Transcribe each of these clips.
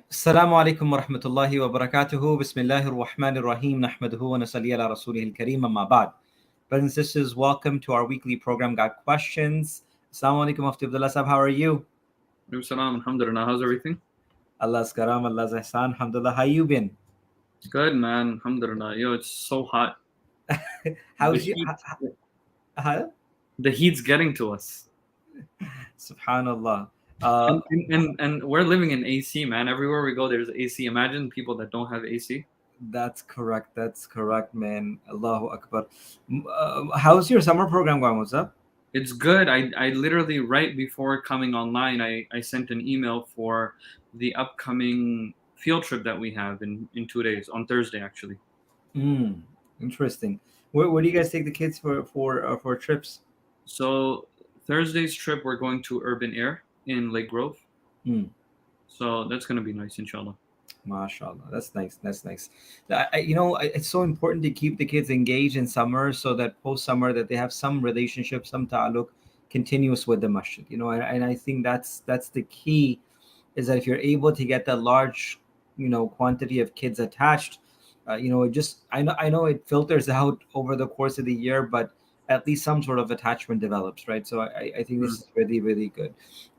السلام عليكم ورحمة الله وبركاته. بسم الله الرحمن الرحيم. نحمده ونصلي على رسوله الكريم. أما بعد. Brothers and sisters, welcome to our weekly program, Got Questions. Assalamu alaikum, Mufti Abdullah Sahab. How are you? Salam, alhamdulillah. How's everything? Allah's karam, Allah's ihsan. Alhamdulillah. How you been? Good, man. Alhamdulillah. Yo, it's so hot. How's you? heat, Huh? the heat's getting to us. Subhanallah. And we're living in AC, man. Everywhere we go, there's AC. Imagine people that don't have AC. That's correct. That's correct, man. Allahu Akbar. How's your summer program going? What's up? It's good. I literally, right before coming online, I sent an email for the upcoming field trip that we have in 2 days, on Thursday, actually. Interesting. Where do you guys take the kids for trips? So Thursday's trip, we're going to Urban Air in Lake Grove. So that's going to be nice, inshallah. MashaAllah. That's nice. That's nice. It's so important to keep the kids engaged in summer so that post-summer that they have some relationship, some ta'alluq continuous with the masjid. And I think that's the key, is that if you're able to get that large, quantity of kids attached, I know it filters out over the course of the year, but at least some sort of attachment develops, right? So I think this is really, really good.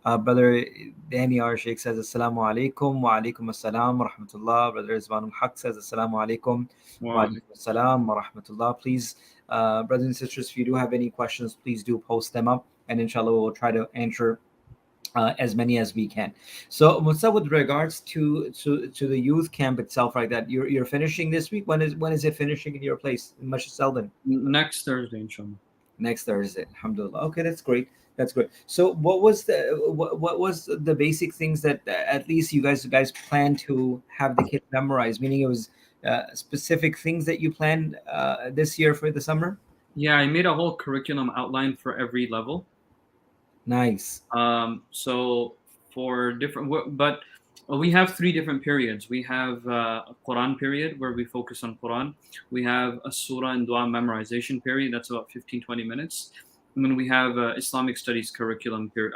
Brother Danny R. Sheikh says, Assalamu alaikum wa alaikum assalam wa rahmatullah. Brother Izwan Haq says, Assalamu alaikum wa alaikum assalam wa rahmatullah. Please, brothers and sisters, if you do have any questions, please do post them up, and inshallah we'll try to answer as many as we can. So what's up with regards to the youth camp itself, like that? You're finishing this week. When is it finishing in your place in Masjid Selden? Next Thursday, inshallah. Next Thursday, alhamdulillah. Okay, that's great. That's great. So what was the basic things that at least you guys planned to have the kids memorize? Meaning it was specific things that you planned this year for the summer? Yeah, I made a whole curriculum outline for every level. Nice. So for different, but we have 3 different periods. We have a Quran period where we focus on Quran. We have a surah and dua memorization period. That's about 15-20 minutes. And then we have Islamic studies curriculum period.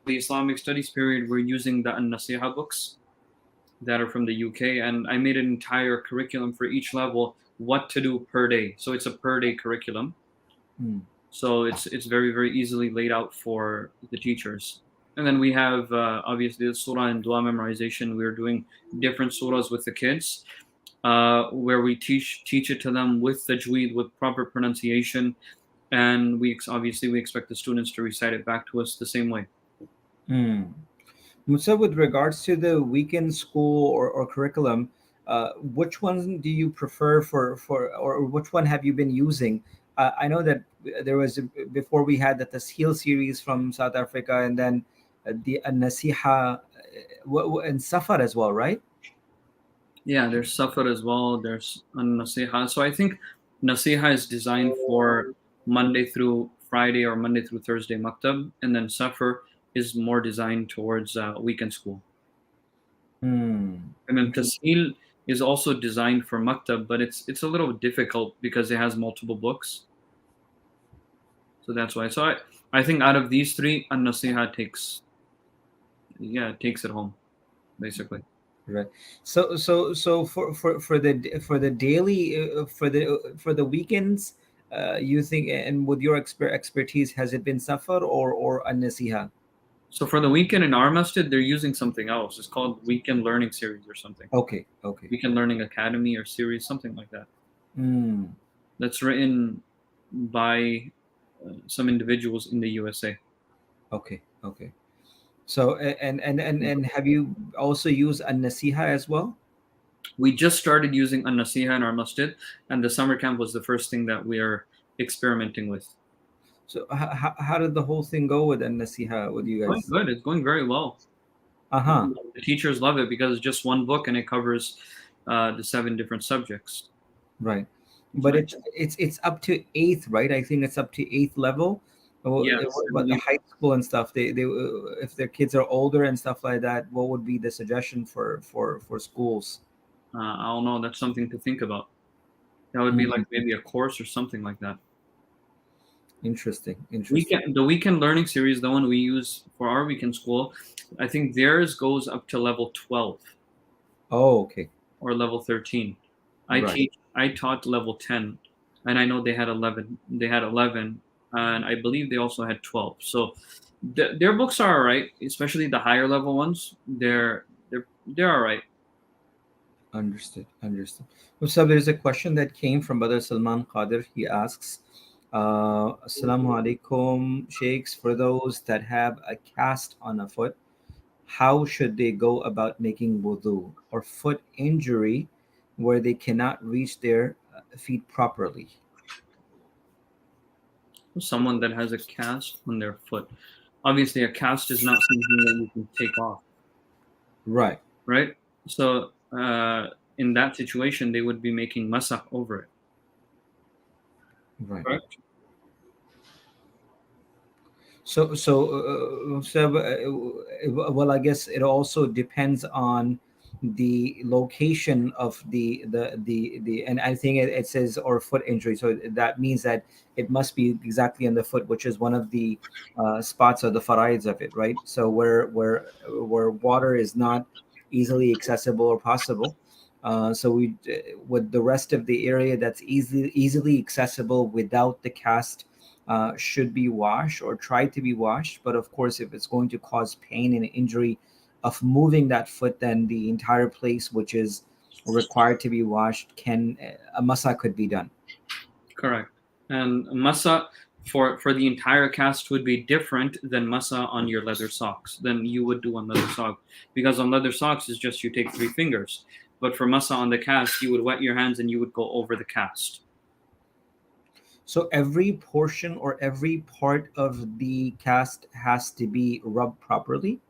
The Islamic studies period, we're using the An-Nasiha books that are from the UK. And I made an entire curriculum for each level, what to do per day. So it's a per day curriculum. So it's very, very easily laid out for the teachers. And then we have obviously the surah and dua memorization. We're doing different surahs with the kids, where we teach it to them with tajweed, with proper pronunciation, and we expect the students to recite it back to us the same way. So with regards to the weekend school or curriculum, which one do you prefer or which one have you been using? I know that there was, before we had the Tasheel series from South Africa, and then the Nasiha and Safar as well, right? Yeah, there's Safar as well. There's Nasiha. So I think Nasiha is designed for Monday through Friday or Monday through Thursday maktab, and then Safar is more designed towards weekend school. And then Tasheel is also designed for maktab, but it's a little difficult because it has multiple books. So that's why. So I think out of these 3, An-Nasiha takes it home, basically. Right. So for the daily for the weekends, you think, and with your expertise, has it been Safar or An-Nasiha? So for the weekend in our masjid, they're using something else. It's called Weekend Learning Series or something. Okay. Weekend Learning Academy or series, something like that. That's written by some individuals in the USA. Okay. So and have you also used An-Nasiha as well? We just started using An-Nasiha in our masjid, and the summer camp was the first thing that we are experimenting with. So how did the whole thing go with An-Nasiha with you guys? Good. It's going very well. The teachers love it because it's just one book and it covers the 7 different subjects. Right. But it's up to 8th, right? I think it's up to 8th level. Yes. But the high school and stuff, they if their kids are older and stuff like that, what would be the suggestion for schools? I don't know. That's something to think about. That would be like maybe a course or something like that. Interesting. Interesting. The weekend learning series, the one we use for our weekend school, I think theirs goes up to level 12 Oh, okay. or level 13. Right. I taught level 10, and I know they had 11. They had 11, and I believe they also had 12. So their books are all right, especially the higher level ones. They're all right. Understood. Understood. So there's a question that came from Brother Salman Qadir. He asks, Assalamu alaikum, sheikhs. For those that have a cast on a foot, how should they go about making wudu or foot injury where they cannot reach their feet properly? Someone that has a cast on their foot. Obviously, a cast is not something that you can take off, Right. right? So in that situation, they would be making masah over it. Right. Correct. Well, I guess it also depends on the location of and I think it says or foot injury. So that means that it must be exactly on the foot, which is one of the spots of the faraids of it, right? So where water is not easily accessible or possible. So we with the rest of the area that's easily accessible without the cast should be washed or tried to be washed. But of course, if it's going to cause pain and injury of moving that foot, then the entire place which is required to be washed can a masa could be done. Correct. And masa for the entire cast would be different than masa on your leather socks than you would do on leather socks, because on leather socks is just you take 3 fingers, but for masa on the cast you would wet your hands and you would go over the cast. So every portion or every part of the cast has to be rubbed properly.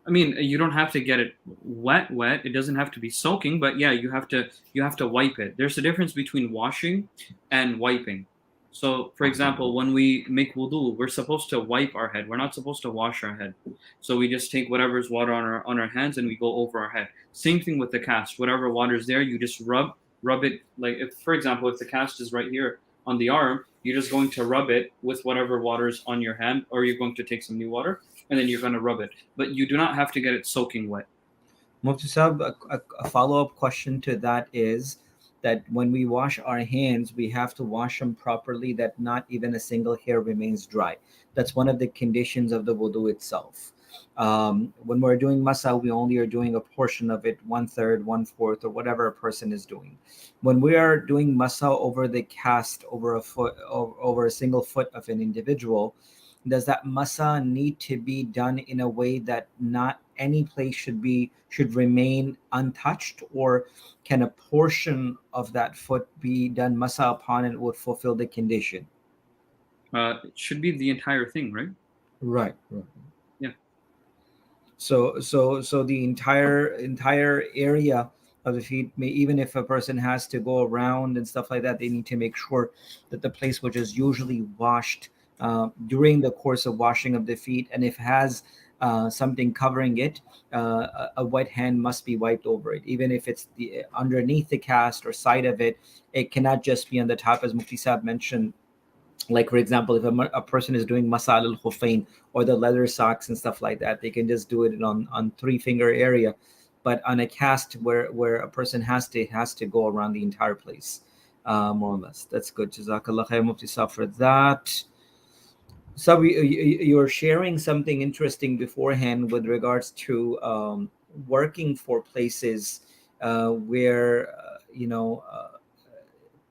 I mean, you don't have to get it wet. It doesn't have to be soaking, but yeah, you have to wipe it. There's a difference between washing and wiping. So, for example, when we make wudu, we're supposed to wipe our head. We're not supposed to wash our head. So we just take whatever's water on our hands and we go over our head. Same thing with the cast. Whatever water's there, you just rub it. Like if, for example, if the cast is right here on the arm, you're just going to rub it with whatever water's on your hand, or you're going to take some new water and then you're going to rub it. But you do not have to get it soaking wet. Mufti Saab, a follow-up question to that is that when we wash our hands, we have to wash them properly, that not even a single hair remains dry. That's one of the conditions of the wudu itself. When we're doing masa, we only are doing a portion of it, 1/3, 1/4, or whatever a person is doing. When we are doing masa over the cast, over a foot, over a single foot of an individual, does that masa need to be done in a way that not any place should remain untouched, or can a portion of that foot be done masa upon and would fulfill the condition? It should be the entire thing, right? Right. Yeah. So the entire area of the feet, may, even if a person has to go around and stuff like that, they need to make sure that the place which is usually washed during the course of washing of the feet, and if has something covering it, a wet hand must be wiped over it, even if it's the underneath the cast or side of it. It cannot just be on the top, as Mufti Saab mentioned. Like for example, if a person is doing masal al khufain or the leather socks and stuff like that, they can just do it on 3 finger area. But on a cast where a person has to go around the entire place, more or less. That's good. Jazakallah khair, Mufti Saab, for that. So you're sharing something interesting beforehand with regards to working for places where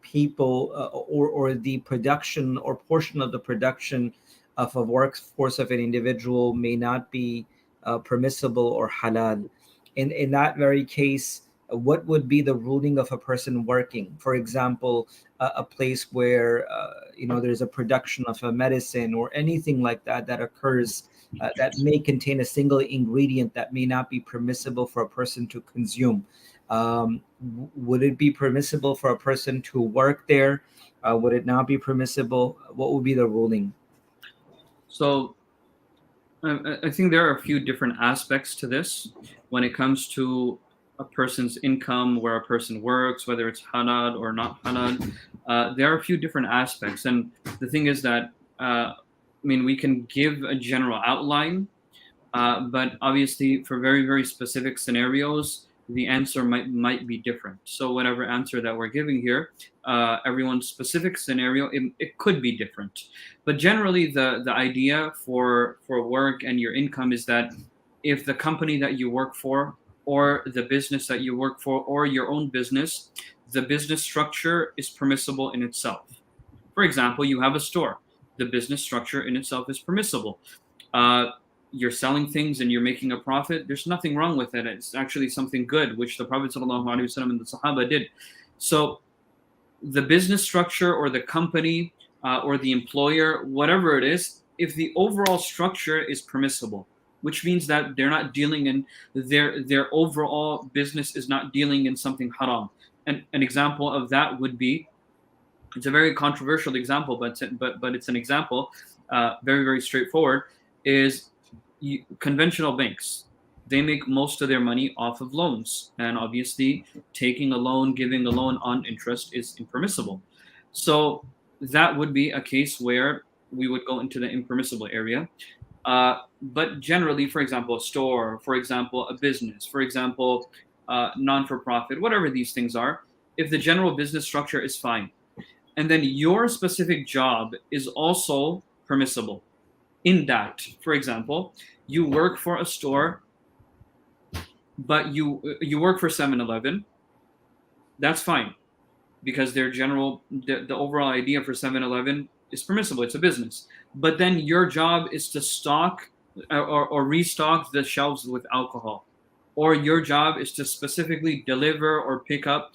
people or the production or portion of the production of a workforce of an individual may not be permissible or halal. In that very case, what would be the ruling of a person working? For example, a place where there's a production of a medicine or anything like that that occurs that may contain a single ingredient that may not be permissible for a person to consume. Would it be permissible for a person to work there? Would it not be permissible? What would be the ruling? So I think there are a few different aspects to this when it comes to a person's income, where a person works, whether it's halal or not halal. There are a few different aspects, and the thing is that I mean, we can give a general outline, but obviously for very, very specific scenarios, the answer might be different. So whatever answer that we're giving here, everyone's specific scenario, it could be different. But generally, the idea for work and your income is that if the company that you work for, or the business that you work for, or your own business, the business structure is permissible in itself. For example, you have a store. The business structure in itself is permissible. Uh, you're selling things and you're making a profit. There's nothing wrong with it. It's actually something good, which the Prophet ﷺ and the Sahaba did. So the business structure or the company or the employer, whatever it is, if the overall structure is permissible, which means that they're not dealing in their overall business is not dealing in something haram. And an example of that would be, it's a very controversial example, but it's an example, very, very straightforward, is conventional banks. They make most of their money off of loans, and obviously taking a loan, giving a loan on interest is impermissible. So that would be a case where we would go into the impermissible area. But generally, for example, a store, for example, a business, for example, non-for-profit, whatever these things are, if the general business structure is fine, and then your specific job is also permissible in that, for example, you work for a store, but you work for 7-Eleven, that's fine, because their general, the overall idea for 7-Eleven is permissible. It's a business. But then your job is to stock or restock the shelves with alcohol. Or your job is to specifically deliver or pick up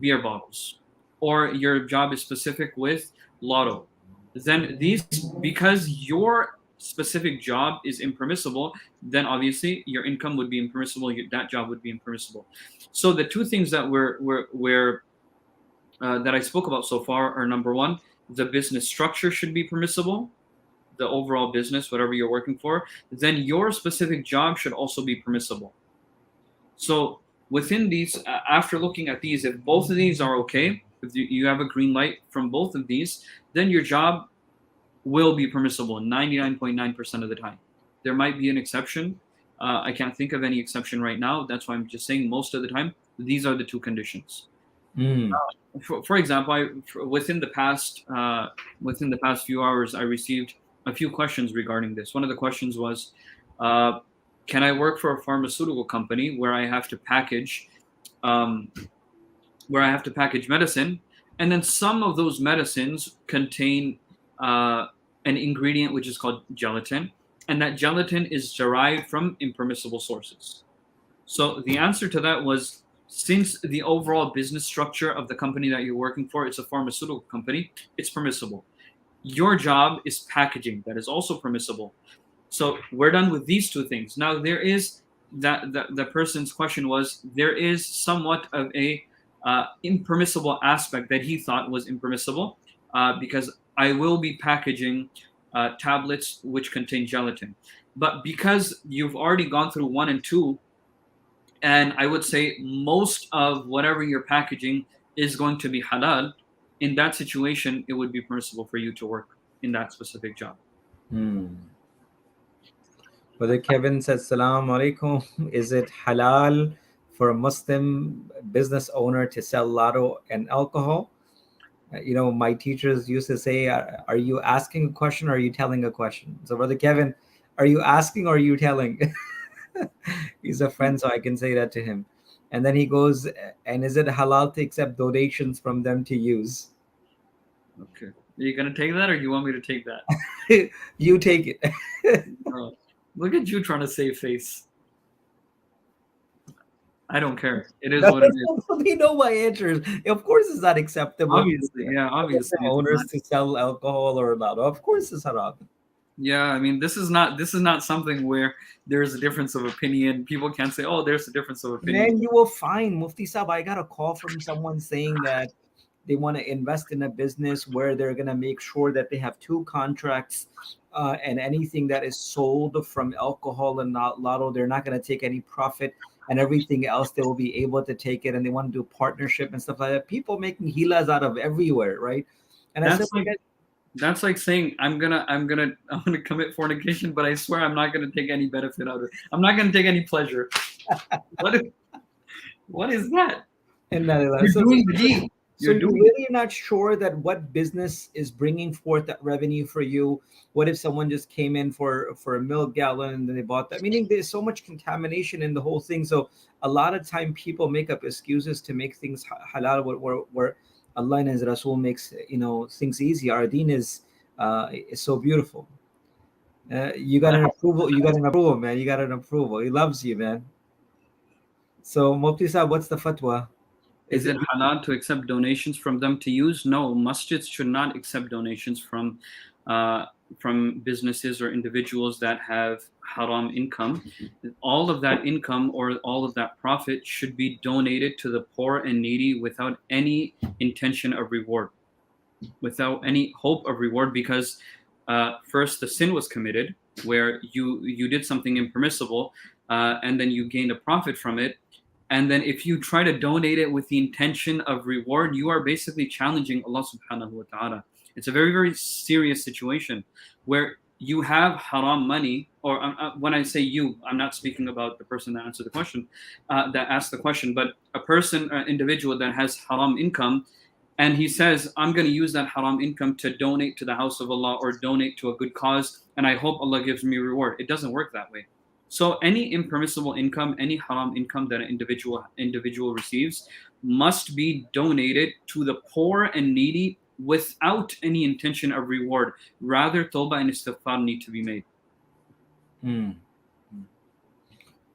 beer bottles. Or your job is specific with lotto. Then these, because your specific job is impermissible, then obviously your income would be impermissible. That job would be impermissible. So the two things that that I spoke about so far are, number one, the business structure should be permissible, the overall business, whatever you're working for. Then your specific job should also be permissible. So within these, after looking at these, if both of these are okay, if you have a green light from both of these, then your job will be permissible 99.9% of the time. There might be an exception. I can't think of any exception right now. That's why I'm just saying most of the time, these are the two conditions. For example, within the past few hours, I received a few questions regarding this. One of the questions was, can I work for a pharmaceutical company where I have to package medicine, and then some of those medicines contain an ingredient which is called gelatin, and that gelatin is derived from impermissible sources. So the answer to that was, since the overall business structure of the company that you're working for, it's a pharmaceutical company, it's permissible. Your job is packaging, that is also permissible. So we're done with these two things. Now there is the person's question was, there is somewhat of a impermissible aspect that he thought was impermissible, because I will be packaging tablets which contain gelatin. But because you've already gone through 1 and 2, and I would say most of whatever you're packaging is going to be halal, in that situation, it would be permissible for you to work in that specific job. Brother Kevin says, Salaam alaikum. Is it halal for a Muslim business owner to sell lotto and alcohol? My teachers used to say, are you asking a question or are you telling a question? So Brother Kevin, are you asking or are you telling? He's a friend, so I can say that to him. And then he goes, and is it halal to accept donations from them to use? Okay. Are you going to take that, or you want me to take that? You take it. Oh, look at you trying to save face. I don't care. It is what it is. We know my answers. Of course it's not acceptable. Obviously, yeah, obviously. Owners to sell alcohol or not. Of course it's haram. Yeah, I mean, this is not something where there's a difference of opinion. People can't say, oh, there's a difference of opinion. Then you will find, Mufti Saab, I got a call from someone saying that they want to invest in a business where they're going to make sure that they have 2 contracts, and anything that is sold from alcohol and not lotto, they're not going to take any profit, and everything else they will be able to take it, and they want to do partnership and stuff like that. People making hilas out of everywhere, right? And I said, That's like saying I'm gonna commit fornication, but I swear I'm not gonna take any benefit out of it. I'm not gonna take any pleasure. What what is that? And You're doing the deed. so You're you doing really are not sure that what business is bringing forth that revenue for you. What if someone just came in for a milk gallon and then they bought that? Meaning there's so much contamination in the whole thing. So a lot of time people make up excuses to make things halal, where Allah and His Rasul makes things easy. Our Deen is so beautiful. You got an approval. You got an approval, man. You got an approval. He loves you, man. So Mufti Saab, what's the fatwa? Is Is it it halal to accept donations from them to use? No, masjids should not accept donations from businesses or individuals that have haram income. All of that income or all of that profit should be donated to the poor and needy without any intention of reward, without any hope of reward, because first the sin was committed where you did something impermissible, and then you gained a profit from it. And then if you try to donate it with the intention of reward, you are basically challenging Allah subhanahu wa ta'ala. It's a very, very serious situation where you have haram money, or when I say you, I'm not speaking about the person that answered the question, that asked the question, but a person, an individual that has haram income, and he says, I'm going to use that haram income to donate to the house of Allah or donate to a good cause, and I hope Allah gives me reward. It doesn't work that way. So any impermissible income, any haram income that an individual receives must be donated to the poor and needy without any intention of reward. Rather, tawbah and istighfar need to be made.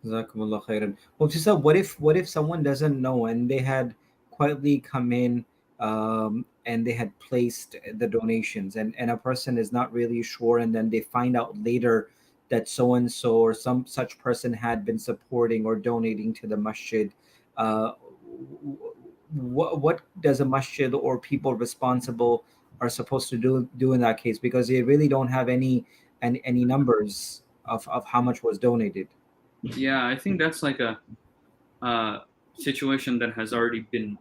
Jazakumullah khairan. Well, Sisa, what if someone doesn't know and they had quietly come in, and they had placed the donations, and a person is not really sure, and then they find out later that so and so or some such person had been supporting or donating to the masjid. What does a masjid or people responsible are supposed to do in that case, because they really don't have any numbers of how much was donated? Yeah, I think that's like a situation that has already been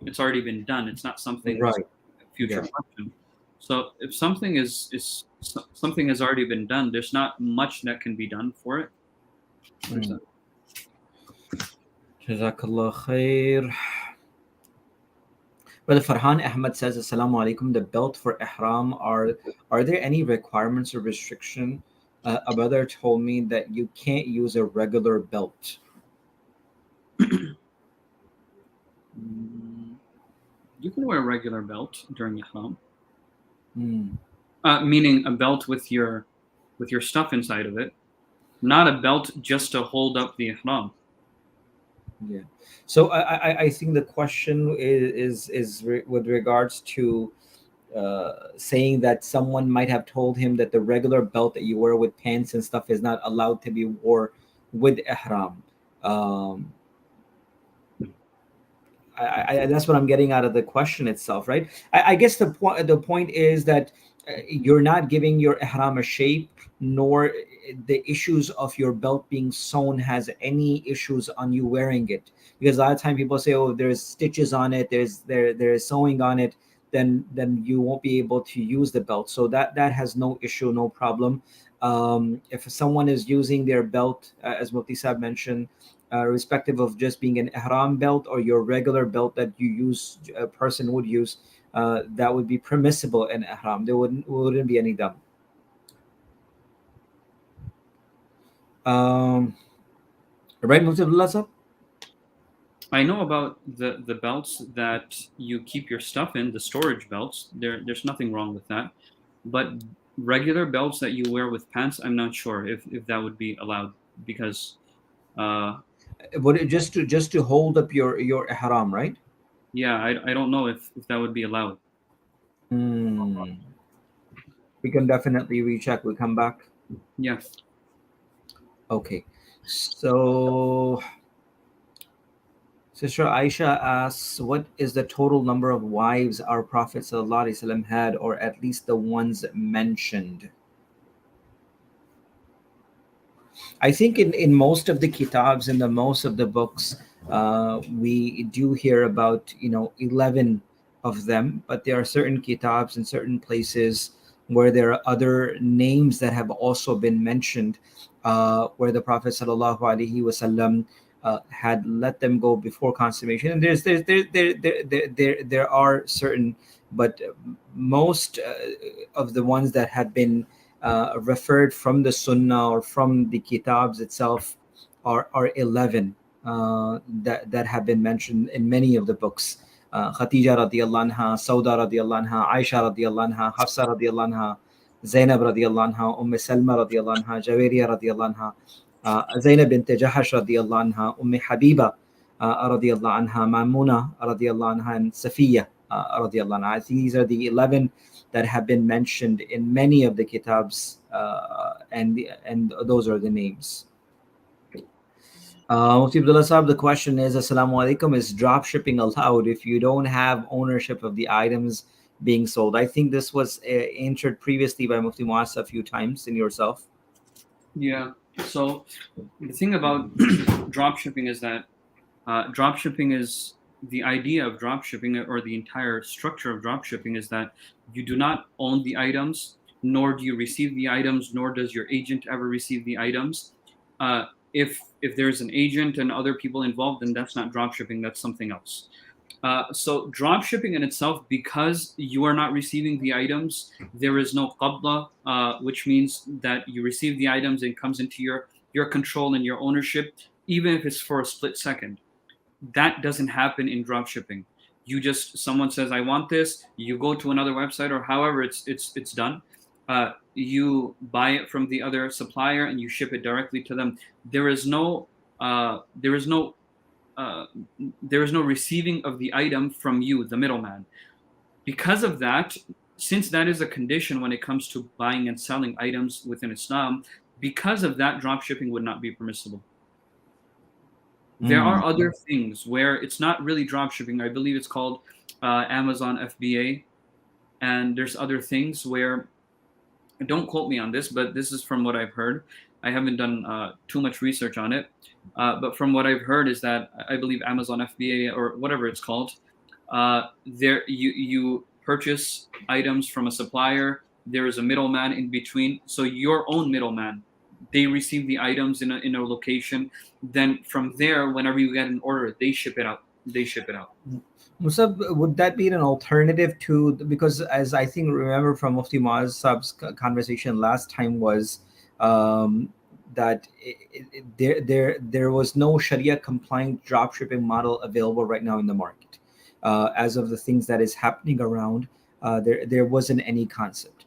it's already been done. It's not something that's Right. a future Yeah. question. So if something something has already been done, there's not much that can be done for it. Mm. Jazakallah khair. Brother Farhan Ahmed says, Assalamu alaikum. The belt for ihram, are there any requirements or restriction? A brother told me that you can't use a regular belt. You can wear a regular belt during ihram, Mm. meaning a belt with your stuff inside of it, not a belt just to hold up the ihram. Yeah. So I think the question is with regards to saying that someone might have told him that the regular belt that you wear with pants and stuff is not allowed to be wore with ihram. Um, that's what I'm getting out of the question itself, right? I guess the point is that you're not giving your ihram a shape, nor the issues of your belt being sewn has any issues on you wearing it. Because a lot of time people say, "Oh, there's stitches on it, there's sewing on it," then you won't be able to use the belt. So that has no issue, no problem. If someone is using their belt, as Mufti Saab mentioned, respective of just being an ihram belt or your regular belt that a person would use, that would be permissible in ihram. There wouldn't be any dam. Right, Mufti Abdullah Sahab? I know about the belts that you keep your stuff in, the storage belts. There's nothing wrong with that. But regular belts that you wear with pants, I'm not sure if that would be allowed, because Would it just to hold up your ihram, right? yeah, I don't know if that would be allowed. Hmm. We can definitely recheck. We'll come back. Yeah. Okay. So Sister Aisha asks, what is the total number of wives our Prophet ﷺ had, or at least the ones mentioned? I think in most of the kitabs, in the most of the books, we do hear about 11 of them, but there are certain kitabs in certain places where there are other names that have also been mentioned, where the Prophet sallallahu alaihi wasallam had let them go before consummation. And there are certain, but most of the ones that have been referred from the Sunnah or from the Kitabs itself are 11 that have been mentioned in many of the books. Khadija radiallahu anha, Sauda radiallahu anha, Aisha radiallahu anha, Hafsa radiallahu anha, Zainab radiallahu anha, Salma radiallahu anha, Jaweria radiallahu anha, Zainab bint Jahash radiallahu anha, Habiba radiallahu anha, Mamuna radiallahu anha, and Safiya radiallahu anha. I think these are the 11 that have been mentioned in many of the kitabs, and those are the names. Mufti Abdullah Saab, the question is, Assalamu alaikum, is drop shipping allowed if you don't have ownership of the items being sold? I think this was answered previously by Mufti Muasa a few times in yourself. Yeah. So the thing about drop shipping is that drop shipping is the idea of drop shipping, or the entire structure of drop shipping, is that you do not own the items, nor do you receive the items, nor does your agent ever receive the items. If there's an agent and other people involved, then that's not drop shipping, that's something else. So drop shipping in itself, because you are not receiving the items, there is no qabla, which means that you receive the items and it comes into your control and your ownership, even if it's for a split second. That doesn't happen in drop shipping. Someone says, I want this, you go to another website, or however it's done. You buy it from the other supplier and you ship it directly to them. There is no receiving of the item from you, the middleman. Because of that, since that is a condition when it comes to buying and selling items within Islam, because of that, drop shipping would not be permissible. There are other things where it's not really drop shipping. I believe it's called Amazon FBA, and there's other things where, don't quote me on this, but this is from what I've heard. I haven't done too much research on it, but from what I've heard is that I believe Amazon FBA, or whatever it's called, there you purchase items from a supplier. There is a middleman in between, so your own middleman. They receive the items in a location. Then from there, whenever you get an order, they ship it out. Musab, would that be an alternative to, because as I think remember from Mufti Muazzab's conversation last time was that there was no Sharia compliant drop shipping model available right now in the market. As of the things that is happening around, there wasn't any concept.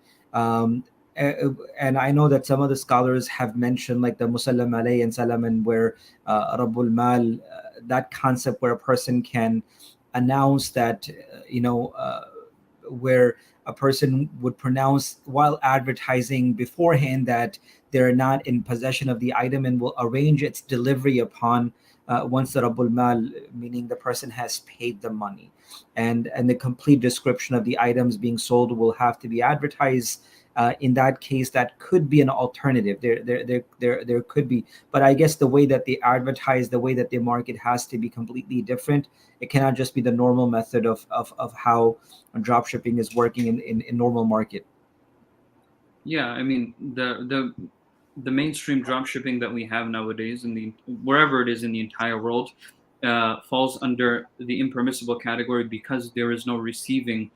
And I know that some of the scholars have mentioned like the Musallam alayhi and Salaman, where Rabbul Mal, that concept where a person can announce that, where a person would pronounce while advertising beforehand that they're not in possession of the item, and will arrange its delivery upon once the Rabbul Mal, meaning the person has paid the money, and the complete description of the items being sold will have to be advertised. In that case, that could be an alternative. There could be, but I guess the way that they advertise, the way that they market has to be completely different. It cannot just be the normal method of how drop shipping is working in normal market. Yeah, I mean the mainstream drop shipping that we have nowadays wherever it is in the entire world falls under the impermissible category, because there is no receiving.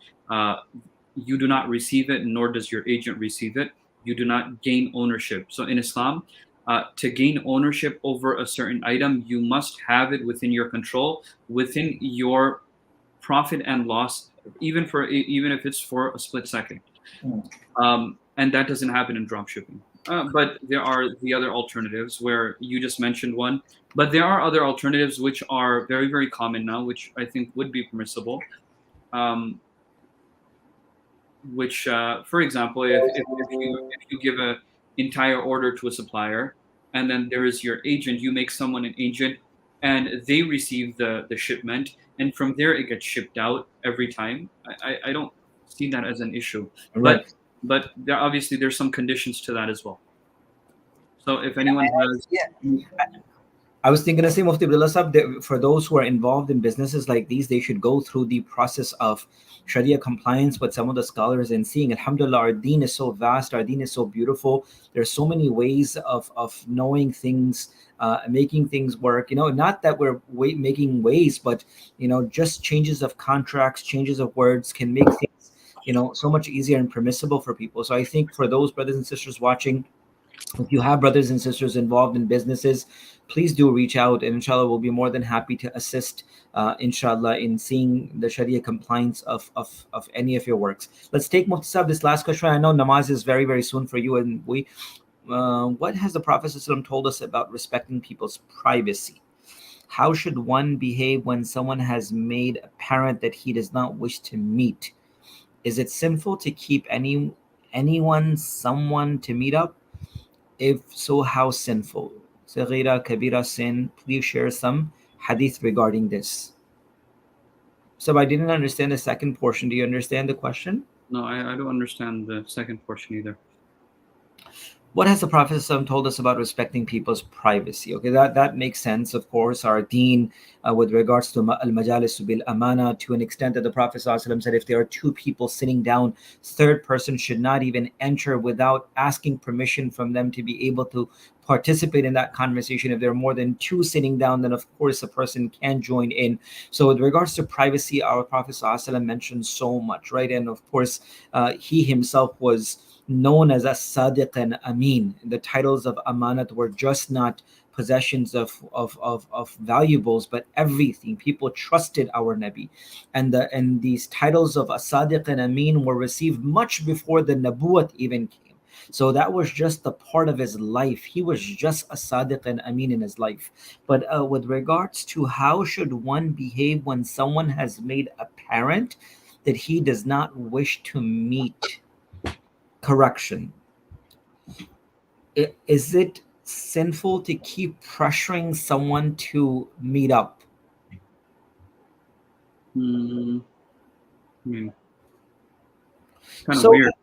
You do not receive it, nor does your agent receive it. You do not gain ownership. So in Islam, to gain ownership over a certain item, you must have it within your control, within your profit and loss, even if it's for a split second. And that doesn't happen in drop shipping. But there are the other alternatives, where you just mentioned one. But there are other alternatives which are very, very common now, which I think would be permissible. Which, for example, if you give an entire order to a supplier, and then there is your agent, you make someone an agent, and they receive the shipment, and from there it gets shipped out every time. I don't see that as an issue. Right. But there's some conditions to that as well. So if anyone has... I was thinking the same of the Abdullah Sahab, that for those who are involved in businesses like these, they should go through the process of Sharia compliance with some of the scholars and seeing, Alhamdulillah, our deen is so vast, our deen is so beautiful. There's so many ways of knowing things, making things work. Not that we're making ways, but, just changes of contracts, changes of words can make things, so much easier and permissible for people. So I think for those brothers and sisters watching, if you have brothers and sisters involved in businesses, please do reach out, and inshallah we'll be more than happy to assist, inshallah, in seeing the Sharia compliance of any of your works. Let's take Mufti Sahib this last question. I know namaz is very, very soon for you, and what has the Prophet ﷺ told us about respecting people's privacy? How should one behave when someone has made apparent that he does not wish to meet? Is it sinful to keep someone to meet up? If so, how sinful? Saghira, Kabira sin. Please share some hadith regarding this. So I didn't understand the second portion. Do you understand the question? No, I don't understand the second portion either. What has the Prophet ﷺ told us about respecting people's privacy? Okay, that makes sense. Of course, our deen, with regards to al-majalis bil amana, to an extent that the Prophet ﷺ said if there are two people sitting down, third person should not even enter without asking permission from them to be able to participate in that conversation. If there are more than two sitting down, then of course a person can join in. So with regards to privacy, our Prophet ﷺ mentioned so much, right? And of course, he himself was known as as-Sadiq and Amin. The titles of Amanat were just not possessions of valuables, but everything. People trusted our Nabi. And these titles of as-Sadiq and Amin were received much before the Nabuwat even came. So that was just a part of his life. He was just a Sadiq and Amin in his life. But with regards to how should one behave when someone has made apparent that he does not wish to meet, correction. Is it sinful to keep pressuring someone to meet up? I mean, kind of So weird.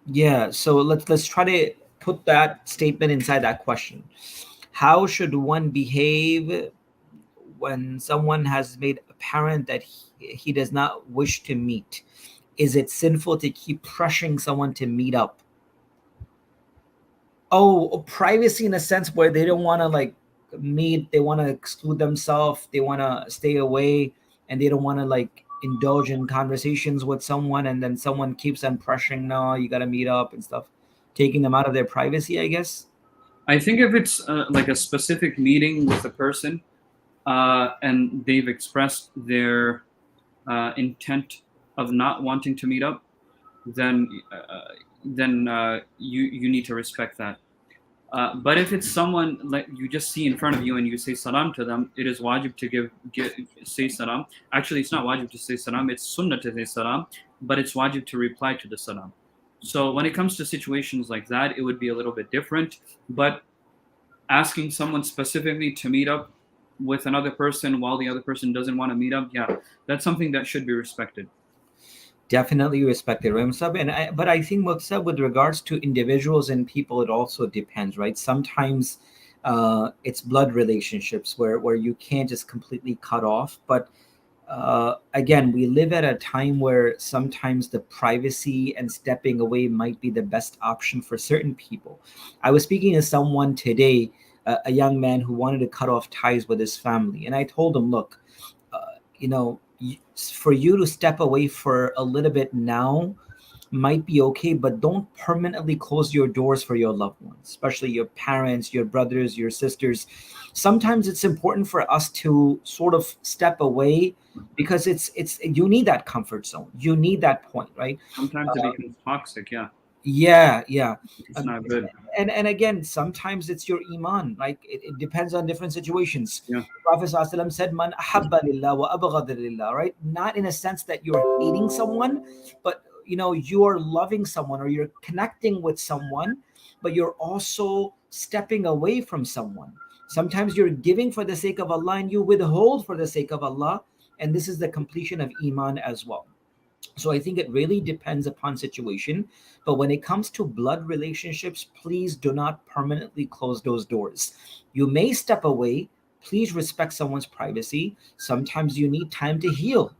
yeah, so let's try to put that statement inside that question. How should one behave when someone has made apparent that he does not wish to meet? Is it sinful to keep pressuring someone to meet up? Oh, privacy in a sense where they don't want to like meet, they want to exclude themselves, they want to stay away, and they don't want to like indulge in conversations with someone, and then someone keeps on pressuring, no, you got to meet up and stuff, taking them out of their privacy, I guess. I think if it's like a specific meeting with a person, and they've expressed their intent of not wanting to meet up, then you need to respect that. But if it's someone like you just see in front of you and you say salam to them, it is wajib to say salam. Actually, it's not wajib to say salam, it's sunnah to say salam, but it's wajib to reply to the salam. So when it comes to situations like that, it would be a little bit different. But asking someone specifically to meet up with another person while the other person doesn't want to meet up, yeah, that's something that should be respected. Definitely respected, but I think with regards to individuals and people, it also depends, right? Sometimes it's blood relationships where you can't just completely cut off, but again, we live at a time where sometimes the privacy and stepping away might be the best option for certain people. I was speaking to someone today, a young man who wanted to cut off ties with his family, and I told him, look, for you to step away for a little bit now might be okay, but don't permanently close your doors for your loved ones, especially your parents, your brothers, your sisters. Sometimes it's important for us to sort of step away because it's you need that comfort zone, you need that point, right? Sometimes it becomes toxic, yeah. Yeah. It's not good. And again, sometimes it's your iman, like it depends on different situations. Yeah. Prophet ﷺ said, man ahabba lillah wa abghada lillah, right? Not in a sense that you're hating someone, but you are loving someone or you're connecting with someone, but you're also stepping away from someone. Sometimes you're giving for the sake of Allah and you withhold for the sake of Allah, and this is the completion of iman as well. So I think it really depends upon situation. But when it comes to blood relationships, please do not permanently close those doors. You may step away. Please respect someone's privacy. Sometimes you need time to heal.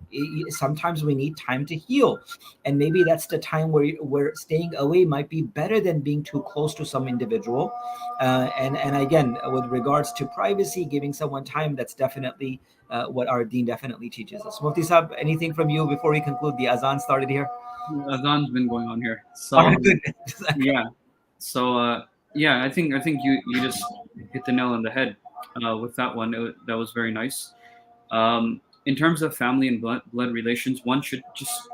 Sometimes we need time to heal. And maybe that's the time where staying away might be better than being too close to some individual. And again, with regards to privacy, giving someone time, that's definitely what our deen definitely teaches us. Mufti Sahab, anything from you before we conclude? The azan started here. Adhan's been going on here. All So right, good. yeah. So yeah, I think you just hit the nail on the head with that one. That was very nice. In terms of family and blood relations, one should just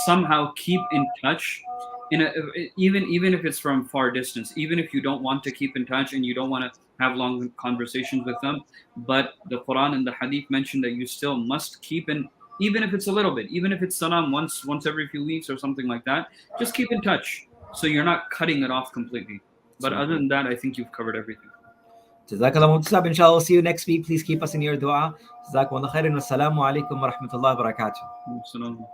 somehow keep in touch. Even if it's from far distance, even if you don't want to keep in touch and you don't want to have long conversations with them, but the Quran and the Hadith mention that you still must keep in, even if it's a little bit, even if it's salam once every few weeks or something like that. Just keep in touch so you're not cutting it off completely. But other than that, I think you've covered everything. Jazakallah Mufti Sahab. Inshallah, see you next week. Please keep us in your dua. Jazakumullah khairan. Wassalamu alaikum wa rahmatullahi wa barakatuh. So,